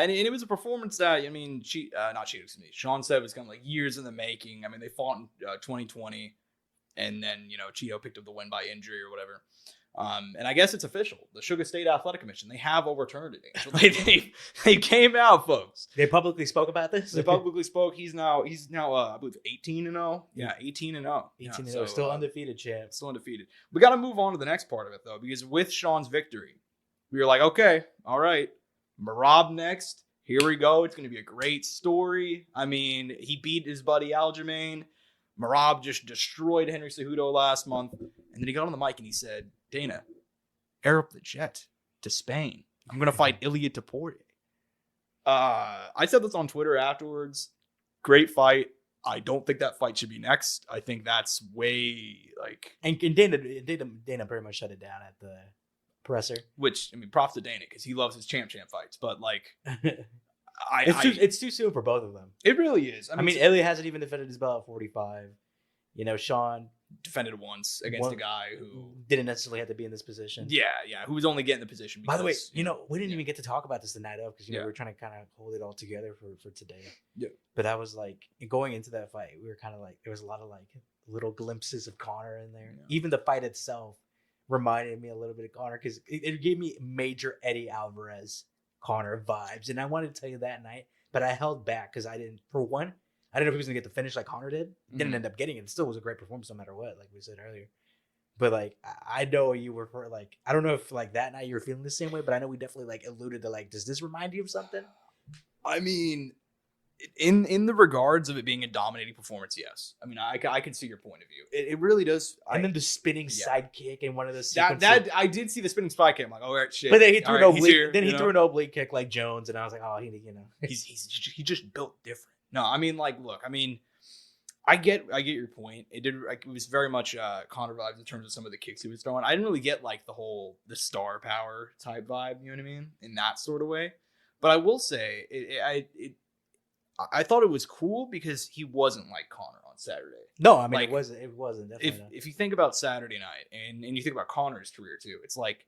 And it was a performance that, I mean, Sean said it was kind of like years in the making. I mean, they fought in 2020, and then, Cheeto picked up the win by injury or whatever. And I guess it's official. The Sugar State Athletic Commission, they have overturned it. So they came out, folks. They publicly spoke about this? They publicly spoke. He's now I believe 18-0. Yeah, 18-0. 18-0. Still undefeated, champ. Still undefeated. We got to move on to the next part of it, though, because with Sean's victory, we were like, okay, all right, Merab next. Here we go. It's going to be a great story. I mean, he beat his buddy Aljamain. Merab just destroyed Henry Cejudo last month. And then he got on the mic and he said, Dana, air up the jet to Spain. I'm going to fight Ilia Topuria. I said this on Twitter afterwards. Great fight. I don't think that fight should be next. I think that's way like... And Dana pretty much shut it down at the presser. Which, I mean, props to Dana because he loves his champ fights. But like... It's too soon for both of them. It really is. I mean, Ilia hasn't even defended his belt at 45. Sean defended once against a guy who didn't necessarily have to be in this position. Yeah, who was only getting the position. Because, by the way, we didn't even get to talk about this the night of because we were trying to kind of hold it all together for today. Yeah. But I was like, going into that fight, we were kind of like, there was a lot of like little glimpses of Conor in there. Yeah. Even the fight itself reminded me a little bit of Conor because it gave me major Eddie Alvarez Conor vibes, and I wanted to tell you that night, but I held back because I didn't know if he was gonna get the finish like Conor did. Didn't end up getting it. It still was a great performance no matter what, like we said earlier. But like I know you were for like, I don't know if like that night you were feeling the same way, but I know we definitely like alluded to like, does this remind you of something? I mean, in the regards of it being a dominating performance, yes. I mean, I can see your point of view. It really does. And then the spinning sidekick and one of those that I did see the spinning spike kick. I'm like, oh, right, shit. But then he threw an oblique. Then he threw an oblique kick like Jones, and I was like, oh, he just built different. No, I mean, like, look, I mean, I get your point. It was very much Conor vibes in terms of some of the kicks he was throwing. I didn't really get like the star power type vibe. You know what I mean? In that sort of way. But I will say I thought it was cool because he wasn't like Conor on Saturday. No, I mean, it wasn't definitely. If you think about Saturday night and you think about Conor's career too, it's like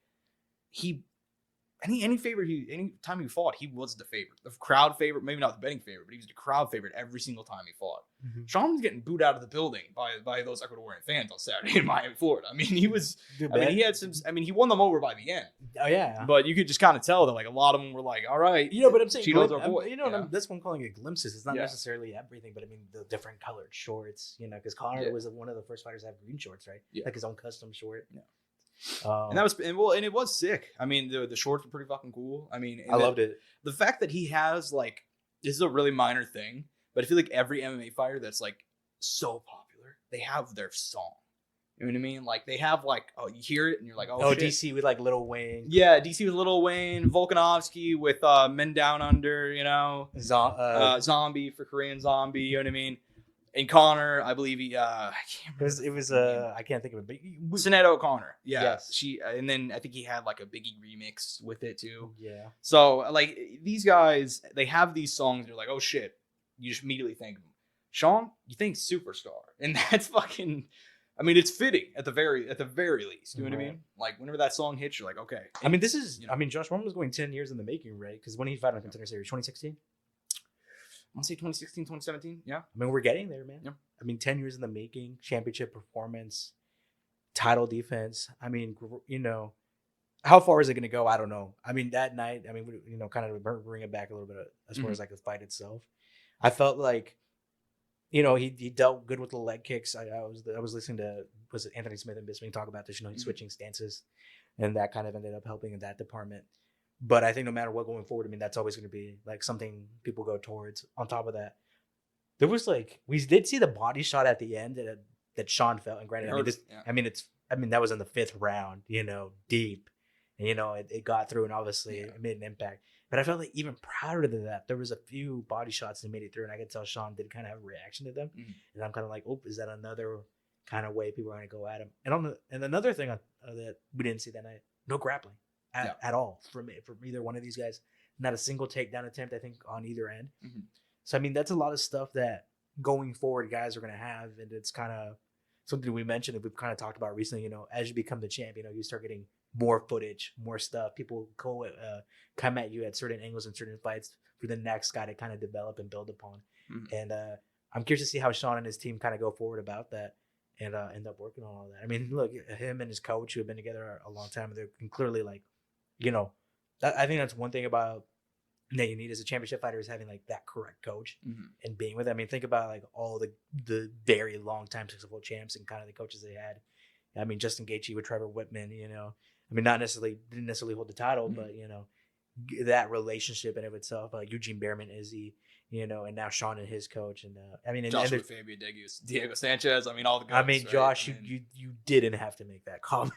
any time he fought, he was the favorite, the crowd favorite, maybe not the betting favorite, but he was the crowd favorite every single time he fought. Mm-hmm. Sean was getting booed out of the building by those Ecuadorian fans on Saturday in Miami, Florida. I mean, he was. He had some. I mean, he won them over by the end. Oh yeah. But you could just kind of tell that like a lot of them were like, all right, but I'm saying, Cheeto's our boy. That's what I'm calling it glimpses. It's not necessarily everything, but I mean the different colored shorts. Because Conor was one of the first fighters to have green shorts, right? Yeah. Like his own custom short. Yeah. And it was sick. I mean, the shorts were pretty fucking cool. I mean, I loved it. The fact that he has like, this is a really minor thing, but I feel like every MMA fighter that's like so popular, they have their song. You know what I mean? Like they have like, you hear it and you're like, shit. DC with like Lil Wayne. Yeah, DC with Lil Wayne, Volkanovski with Men Down Under. Zombie for Korean Zombie. You know what I mean? And Conor, I believe he. I can't think of it. But Sinead O'Connor. Yeah. Yes. And then I think he had like a Biggie remix with it too. Yeah. So like these guys, they have these songs. You're like, oh shit. You just immediately think of them. Sean, you think superstar, and that's fucking. I mean, it's fitting at the very least. You know what I mean? Like whenever that song hits, you're like, okay. I mean, this is. I mean, Josh Roman was going 10 years in the making, right? Because when he fought on Contender Series, 2016. I want to say 2016, 2017. Yeah. I mean, we're getting there, man. Yeah. I mean, 10 years in the making, championship performance, title defense. I mean, how far is it going to go? I don't know. I mean, that night, kind of bring it back a little bit as far as like the fight itself. I felt like, he dealt good with the leg kicks. I was listening to, was it Anthony Smith and Bisping talk about this, he's switching stances, and that kind of ended up helping in that department. But I think no matter what going forward, I mean, that's always going to be like something people go towards. On top of that, there was like, we did see the body shot at the end that Sean felt. And granted, that was in the 5th round, deep. And, it got through and obviously it made an impact. But I felt like even prouder than that, there was a few body shots that made it through. And I could tell Sean did kind of have a reaction to them. Mm-hmm. And I'm kind of like, is that another kind of way people are going to go at him? And another thing that we didn't see that night, no grappling. At all from either one of these guys. Not a single takedown attempt, I think, on either end. Mm-hmm. So, I mean, that's a lot of stuff that going forward guys are going to have. And it's kind of something we mentioned that we've kind of talked about recently, as you become the champ, you start getting more footage, more stuff. People come at you at certain angles and certain fights for the next guy to kind of develop and build upon. And I'm curious to see how Sean and his team kind of go forward about that and end up working on all that. I mean, look, him and his coach who have been together a long time, they're clearly like, I think that's one thing about that you need as a championship fighter is having like that correct coach and being with. I mean, think about like all the very long time successful champs and kind of the coaches they had. I mean, Justin Gaethje with Trevor Whitman, I mean, didn't necessarily hold the title, but that relationship in of itself, Eugene Behrman, Izzy, and now Sean and his coach, and I mean, Joshua Fabio, Diego Sanchez. I mean, all the guys. I mean, right? Josh, you didn't have to make that comment.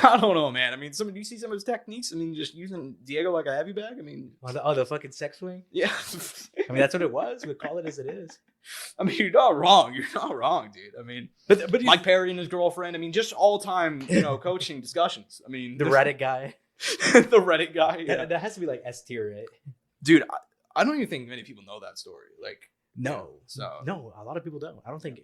I don't know, man. I mean, do you see some of his techniques? I mean, just using Diego like a heavy bag. I mean, the fucking sex swing. Yeah, I mean, that's what it was. We call it as it is. I mean, you're not wrong. You're not wrong, dude. I mean, but Mike Perry and his girlfriend. I mean, just all time, coaching discussions. I mean, the Reddit guy. The Reddit guy. Yeah. That has to be like S tier, right? Dude, I don't even think many people know that story. Like, no, so no, a lot of people don't. I don't think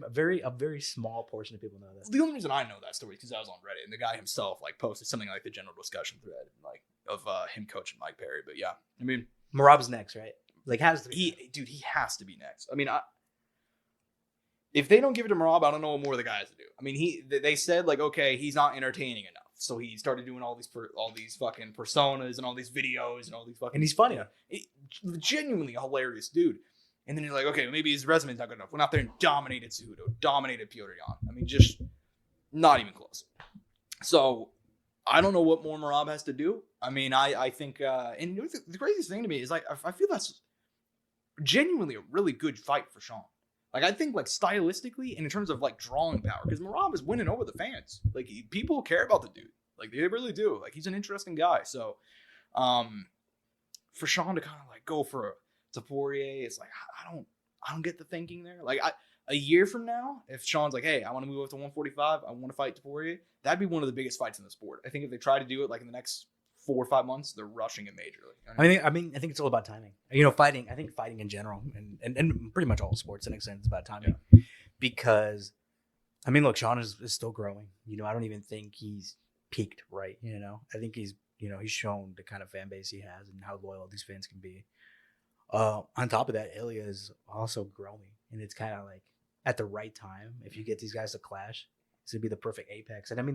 a very small portion of people know that. The only reason I know that story is because I was on Reddit and the guy himself like posted something like the general discussion thread like of him coaching Mike Perry. But yeah, I mean, Merab's next, right? Like, he has to be next. I mean, if they don't give it to Merab, I don't know what more the guy has to do. I mean, they said like, okay, he's not entertaining enough, so he started doing all these fucking personas and all these videos and all these fucking. And he's funny. Genuinely a hilarious dude. And then you're like, okay, maybe his resume's not good enough. Went out there and dominated Cejudo, dominated Petr Yan. I mean, just not even close. So I don't know what more Merab has to do. I mean, I think, and the craziest thing to me is like, I feel that's genuinely a really good fight for Sean. Like, I think like stylistically and in terms of like drawing power, because Merab is winning over the fans. Like, people care about the dude. Like, they really do. Like, he's an interesting guy. So, for Sean to kind of like go for Topuria, it's like I don't get the thinking there. Like, a year from now, if Sean's like, hey, I want to move up to 145, I want to fight Topuria, that'd be one of the biggest fights in the sport. I think if they try to do it like in the next 4 or 5 months, they're rushing it majorly. I think it's all about timing. Fighting. I think fighting in general, and pretty much all sports in a sense, it's about timing. Yeah. Because, I mean, look, Sean is still growing. I don't even think he's peaked right. I think he's shown the kind of fan base he has and how loyal these fans can be. On top of that, Ilia is also growing, and it's kind of like at the right time. If you get these guys to clash, it's gonna be the perfect apex. And I mean,